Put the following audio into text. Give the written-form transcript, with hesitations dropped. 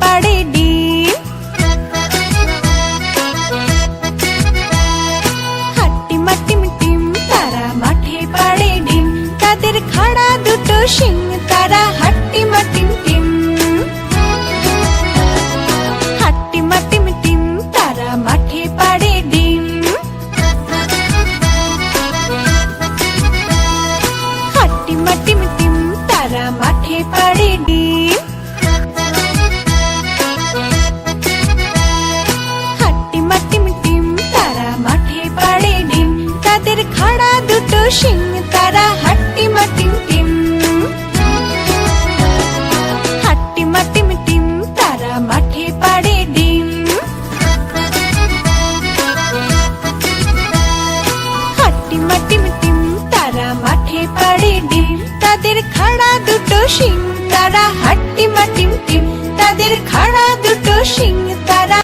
পাড়ে ডিম। হাট্টিমা team team তারা মাঠে পাড়ে ডিম, তাদের খাড়া দুটো শিং তারা হাট্টিমা টিম টিম। হাট্টিমা টিম টিম তারা মাঠে পাড়ে ডিম। হাট্টিমা টিম টিম তারা মাঠে পাড়ে ডিম। হাট্টিমা টিম টিম তারা মাঠে পাড়ে ডিম, তাদের খাড়া দুটো শিং তারা হাট্টিমা টিম টিম। হাট্টিমা টিম টিম তারা মাঠে পাড়ে ডিম। হাট্টিমা টিম টিম তারা মাঠে পাড়ে ডিম, তাদের খাড়া দুটো শিং তারা হাট্টিমা টিম টিম। তাদের খাড়া দুটো শিং তারা